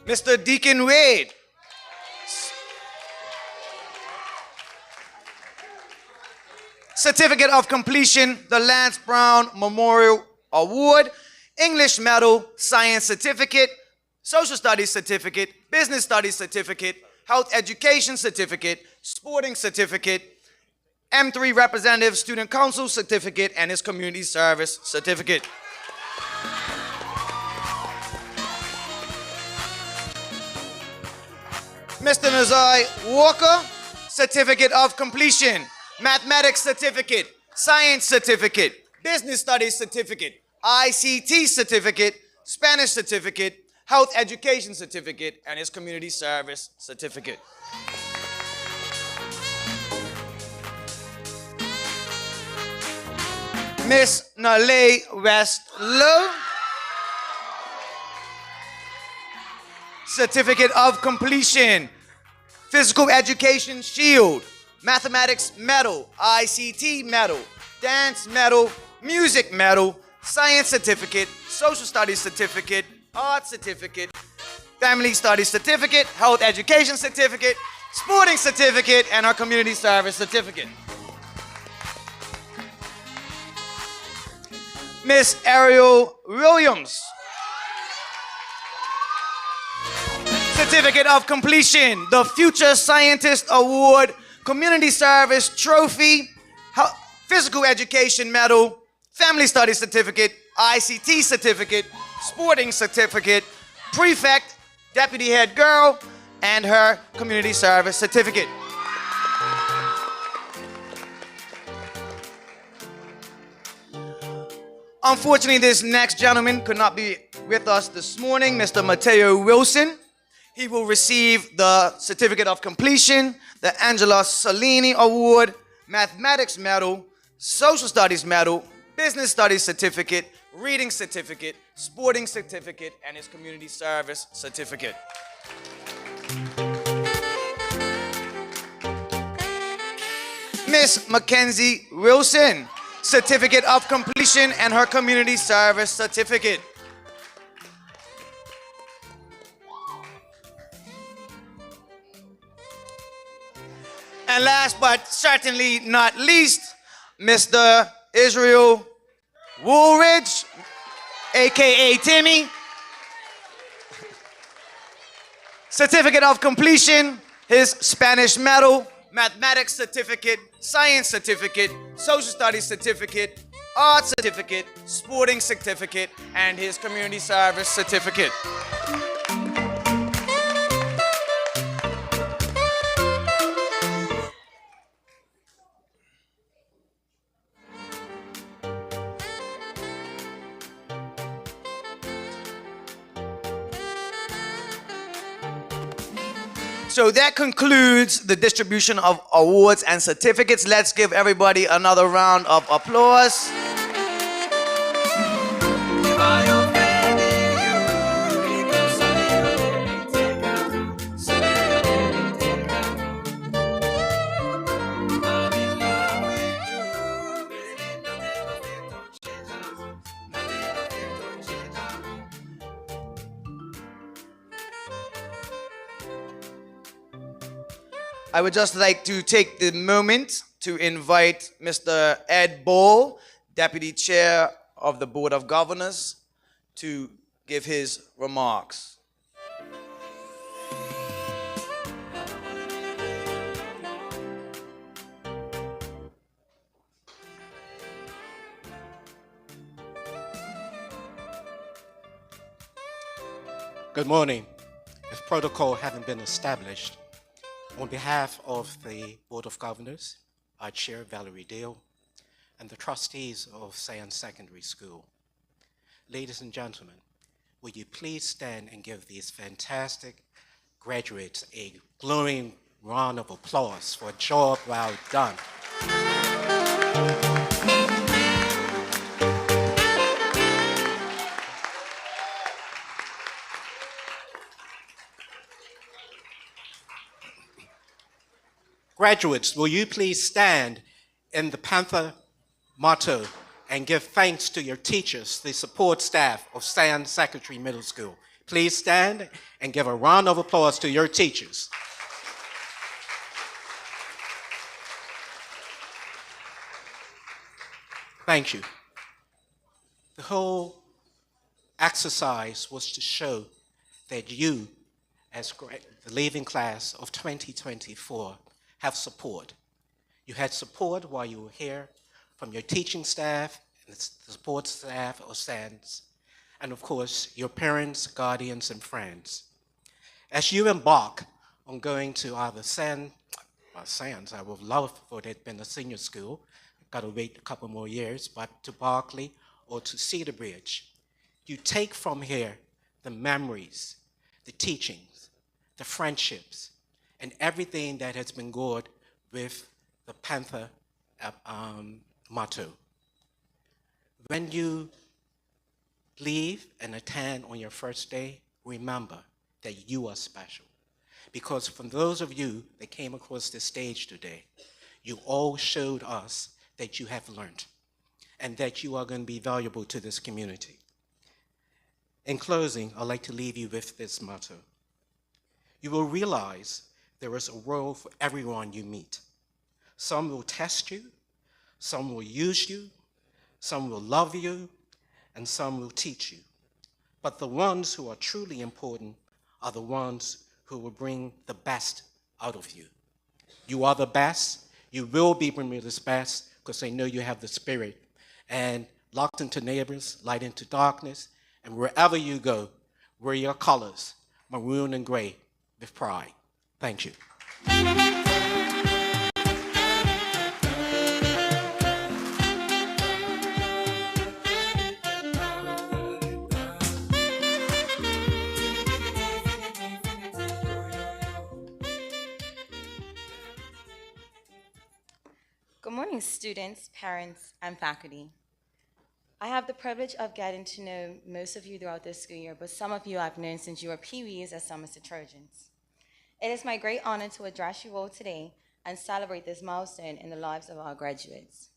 Mr. Deacon Wade, Certificate of Completion, the Lance Brown Memorial Award, English Medal, Science Certificate, Social Studies Certificate, Business Studies Certificate, Health Education Certificate, Sporting Certificate, M3 Representative Student Council Certificate, and his Community Service Certificate. Mr. Nazai Walker, Certificate of Completion, Mathematics Certificate, Science Certificate, Business Studies Certificate, ICT Certificate, Spanish Certificate, Health Education Certificate, and his Community Service Certificate. Miss Nalay Westlow, Certificate of Completion, Physical Education Shield, Mathematics Medal, ICT Medal, Dance Medal, Music Medal, Science Certificate, Social Studies Certificate, Art Certificate, Family Studies Certificate, Health Education Certificate, Sporting Certificate, and our Community Service Certificate. Miss Ariel Williams, Certificate of Completion, the Future Scientist Award, Community Service Trophy, Physical Education Medal, Family Studies Certificate, ICT Certificate, Sporting Certificate, Prefect, Deputy Head Girl, and her Community Service Certificate. Unfortunately, this next gentleman could not be with us this morning, Mr. Mateo Wilson. He will receive the Certificate of Completion, the Angela Salini Award, Mathematics Medal, Social Studies Medal, Business Studies Certificate, Reading Certificate, Sporting Certificate, and his Community Service Certificate. Miss Mackenzie Wilson, Certificate of Completion and her Community Service Certificate. And last but certainly not least, Mr. Israel Woolridge, aka Timmy. Certificate of Completion, his Spanish Medal, Mathematics Certificate, Science Certificate, Social Studies Certificate, Art Certificate, Sporting Certificate, and his Community Service Certificate. So that concludes the distribution of awards and certificates. Let's give everybody another round of applause. I would just like to take the moment to invite Mr. Ed Ball, Deputy Chair of the Board of Governors, to give his remarks. Good morning. If protocol having been established, on behalf of the Board of Governors, our Chair Valerie Deal, and the trustees of Sands Secondary School, ladies and gentlemen, will you please stand and give these fantastic graduates a glowing round of applause for a job well done. Graduates, will you please stand in the Panther motto and give thanks to your teachers, the support staff of Sands Secondary Middle School. Please stand and give a round of applause to your teachers. Thank you. The whole exercise was to show that you, as the leaving class of 2024, have support. You had support while you were here from your teaching staff and the support staff of SANS, and of course, your parents, guardians, and friends. As you embark on going to either SANS, I would love for it to have been a senior school, got to wait a couple more years, but to Berkeley or to Cedar Bridge, you take from here the memories, the teachings, the friendships, and everything that has been good with the Panther motto. When you leave and attend on your first day, remember that you are special. Because from those of you that came across this stage today, you all showed us that you have learned and that you are going to be valuable to this community. In closing, I'd like to leave you with this motto. You will realize there is a role for everyone you meet. Some will test you, some will use you, some will love you, and some will teach you. But the ones who are truly important are the ones who will bring the best out of you. You are the best. You will be Bermuda's best because they know you have the spirit. And locked into neighbors, light into darkness, and wherever you go, wear your colors, maroon and gray, with pride. Thank you. Good morning, students, parents, and faculty. I have the privilege of getting to know most of you throughout this school year, but some of you I've known since you were Pee-wees as Somerset Trojans. It is my great honor to address you all today and celebrate this milestone in the lives of our graduates.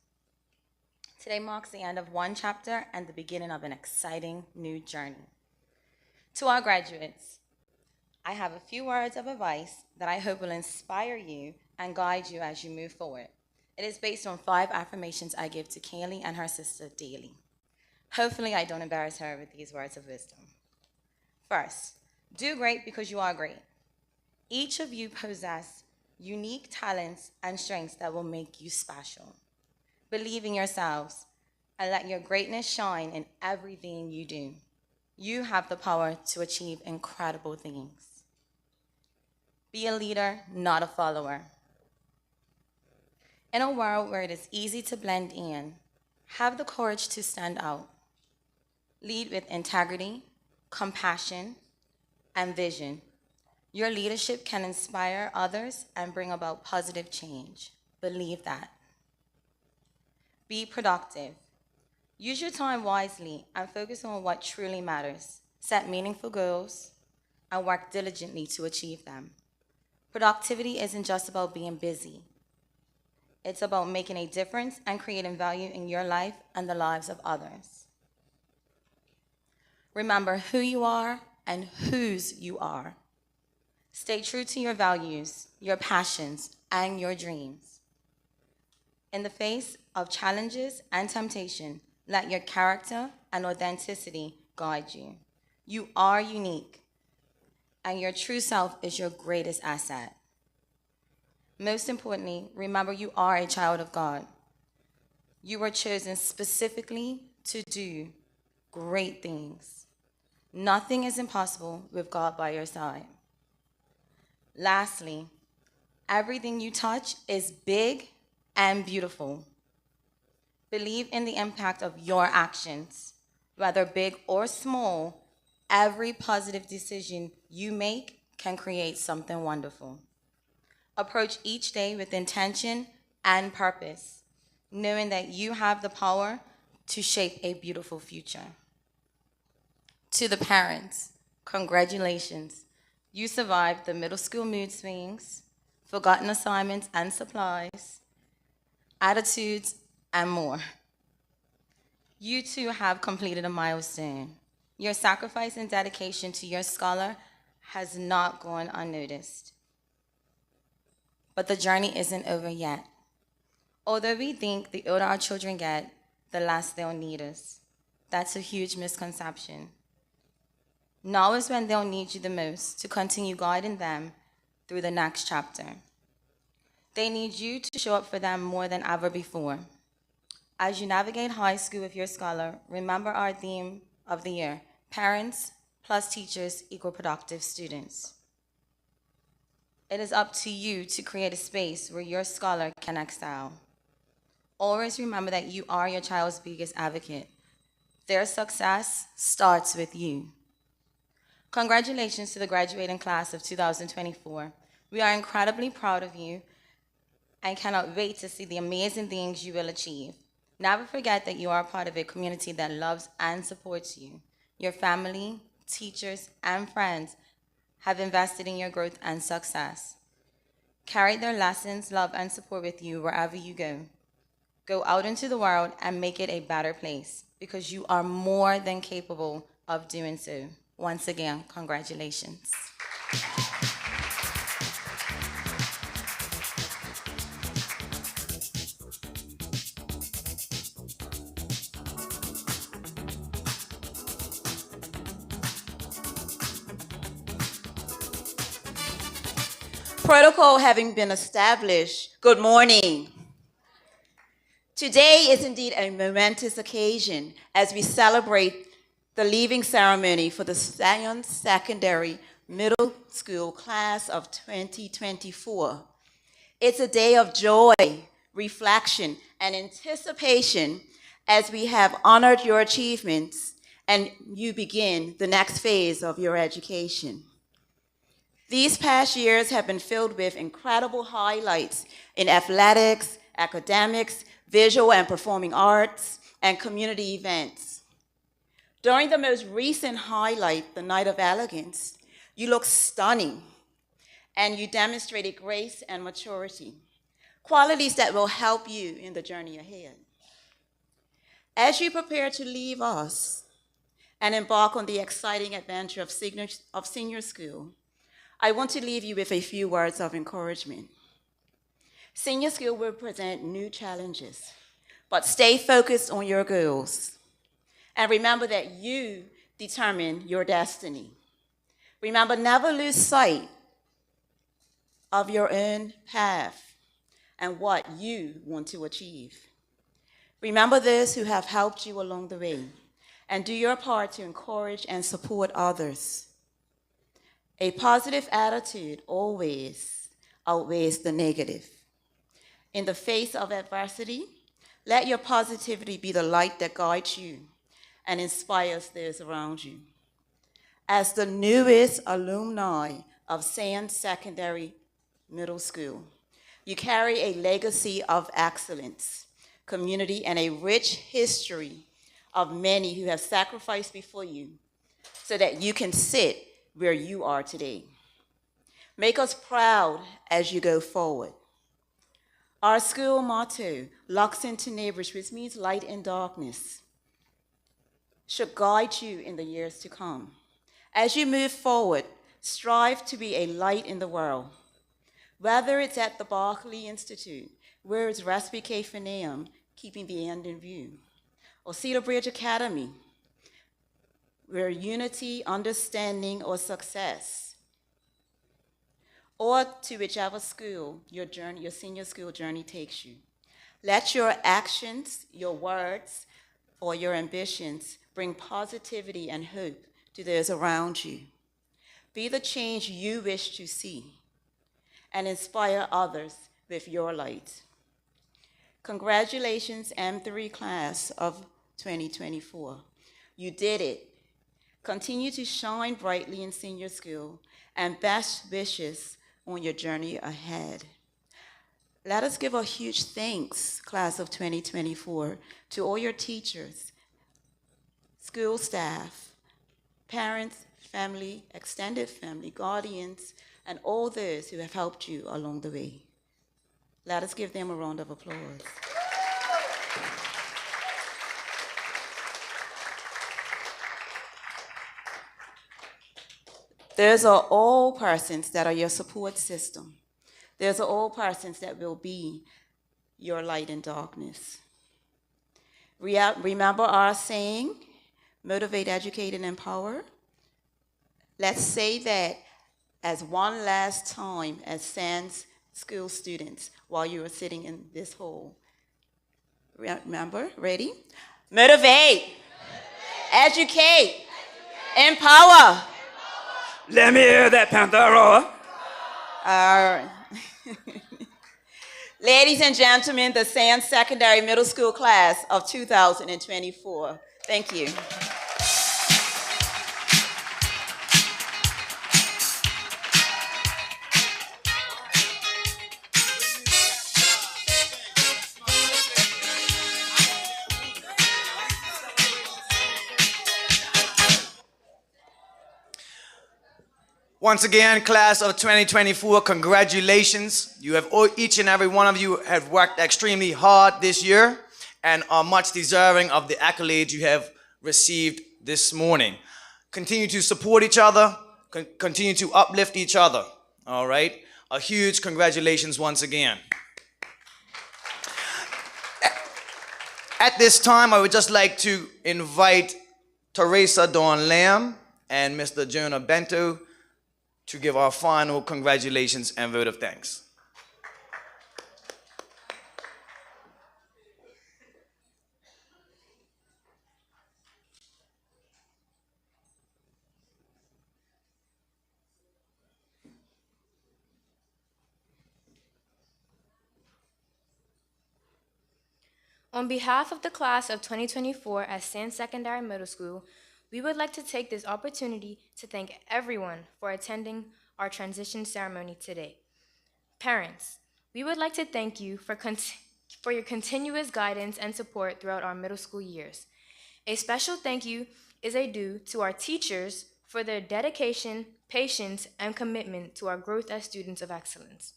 Today marks the end of one chapter and the beginning of an exciting new journey. To our graduates, I have a few words of advice that I hope will inspire you and guide you as you move forward. It is based on 5 affirmations I give to Kaylee and her sister daily. Hopefully, I don't embarrass her with these words of wisdom. First, do great because you are great. Each of you possess unique talents and strengths that will make you special. Believe in yourselves and let your greatness shine in everything you do. You have the power to achieve incredible things. Be a leader, not a follower. In a world where it is easy to blend in, have the courage to stand out. Lead with integrity, compassion, and vision. Your leadership can inspire others and bring about positive change. Believe that. Be productive. Use your time wisely and focus on what truly matters. Set meaningful goals and work diligently to achieve them. Productivity isn't just about being busy. It's about making a difference and creating value in your life and the lives of others. Remember who you are and whose you are. Stay true to your values, your passions, and your dreams. In the face of challenges and temptation, let your character and authenticity guide you. You are unique, and your true self is your greatest asset. Most importantly, remember you are a child of God. You were chosen specifically to do great things. Nothing is impossible with God by your side. Lastly, everything you touch is big and beautiful. Believe in the impact of your actions. Whether big or small, every positive decision you make can create something wonderful. Approach each day with intention and purpose, knowing that you have the power to shape a beautiful future. To the parents, congratulations. You survived the middle school mood swings, forgotten assignments and supplies, attitudes, and more. You too have completed a milestone. Your sacrifice and dedication to your scholar has not gone unnoticed. But the journey isn't over yet. Although we think the older our children get, the less they'll need us. That's a huge misconception. Now is when they'll need you the most to continue guiding them through the next chapter. They need you to show up for them more than ever before. As you navigate high school with your scholar, remember our theme of the year, parents plus teachers equal productive students. It is up to you to create a space where your scholar can excel. Always remember that you are your child's biggest advocate. Their success starts with you. Congratulations to the graduating class of 2024. We are incredibly proud of you and cannot wait to see the amazing things you will achieve. Never forget that you are part of a community that loves and supports you. Your family, teachers, and friends have invested in your growth and success. Carry their lessons, love, and support with you wherever you go. Go out into the world and make it a better place because you are more than capable of doing so. Once again, congratulations. Protocol having been established, good morning. Today is indeed a momentous occasion as we celebrate the leaving ceremony for the Zion Secondary Middle School class of 2024. It's a day of joy, reflection, and anticipation as we have honored your achievements and you begin the next phase of your education. These past years have been filled with incredible highlights in athletics, academics, visual and performing arts, and community events. During the most recent highlight, the Night of Elegance, you looked stunning, and you demonstrated grace and maturity, qualities that will help you in the journey ahead. As you prepare to leave us and embark on the exciting adventure of senior school, I want to leave you with a few words of encouragement. Senior school will present new challenges, but stay focused on your goals. And remember that you determine your destiny. Remember, never lose sight of your own path and what you want to achieve. Remember those who have helped you along the way, and do your part to encourage and support others. A positive attitude always outweighs the negative. In the face of adversity, let your positivity be the light that guides you and inspires those around you. As the newest alumni of Sands Secondary Middle School. You carry a legacy of excellence, community, and a rich history of many who have sacrificed before you so that you can sit where you are today. Make us proud as you go forward. Our school motto, Lux into Neighbors, which means light in darkness, should guide you in the years to come. As you move forward, strive to be a light in the world. Whether it's at the Berkeley Institute, where it's Respite Finium, keeping the end in view, or Cedar Bridge Academy, where unity, understanding, or success, or to whichever school your senior school journey takes you. Let your actions, your words, or your ambitions bring positivity and hope to those around you. Be the change you wish to see and inspire others with your light. Congratulations, M3 class of 2024. You did it. Continue to shine brightly in senior school, and best wishes on your journey ahead. Let us give a huge thanks, class of 2024, to all your teachers, school staff, parents, family, extended family, guardians, and all those who have helped you along the way. Let us give them a round of applause. Those are all persons that are your support system. Those are all persons that will be your light in darkness. Remember our saying, motivate, educate, and empower? Let's say that as one last time as Sands school students while you are sitting in this hall. Remember? Ready? Motivate, educate, empower. Let me hear that panther roar. Ladies and gentlemen, the Sands Secondary Middle School class of 2024. Thank you. Once again, class of 2024, congratulations. You have each and every one of you have worked extremely hard this year and are much deserving of the accolades you have received this morning. Continue to support each other, continue to uplift each other, all right? A huge congratulations once again. At this time, I would just like to invite Teresa Dawn Lamb and Mr. Jonah Bento to give our final congratulations and vote of thanks. On behalf of the class of 2024 at Sands Secondary Middle School, we would like to take this opportunity to thank everyone for attending our transition ceremony today. Parents, we would like to thank you for your continuous guidance and support throughout our middle school years. A special thank you is due to our teachers for their dedication, patience, and commitment to our growth as students of excellence.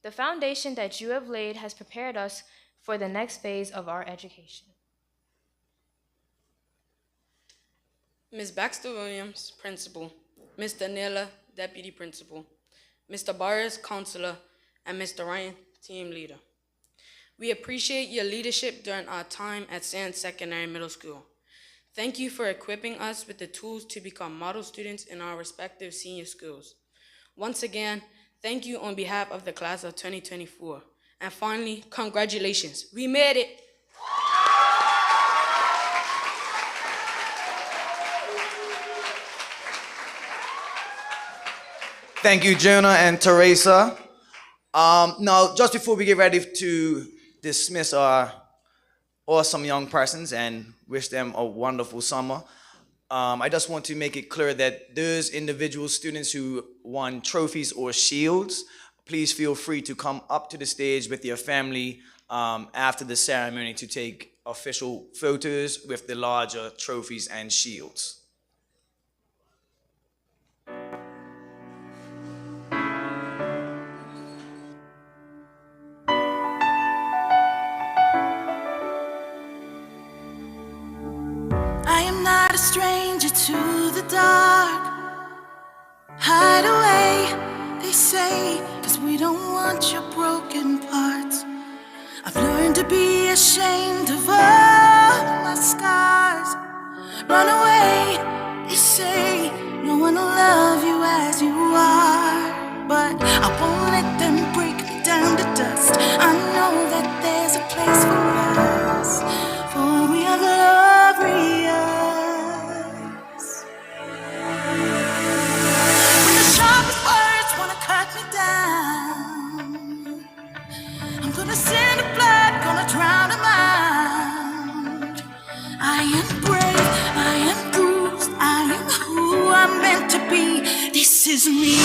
The foundation that you have laid has prepared us for the next phase of our education. Ms. Baxter Williams, Principal, Mr. Naylor, Deputy Principal, Mr. Barres, Counselor, and Mr. Ryan, Team Leader. We appreciate your leadership during our time at Sands Secondary Middle School. Thank you for equipping us with the tools to become model students in our respective senior schools. Once again, thank you on behalf of the class of 2024. And finally, congratulations. We made it. Thank you, Jonah and Teresa. Now, just before we get ready to dismiss our awesome young persons and wish them a wonderful summer, I just want to make it clear that those individual students who won trophies or shields, please feel free to come up to the stage with your family after the ceremony to take official photos with the larger trophies and shields. I am not a stranger to the dark. Hide away, they say, 'cause we don't want your broken parts. I've learned to be ashamed of all my scars. Run away, they say, no one will love you as you are. But I won't let them break me down to dust. I know that there's a place for us, for we are glorious. When the sharpest words wanna cut me down, I'm gonna send the blood, gonna drown them out. I am brave, I am bruised, I am who I'm meant to be. This is me.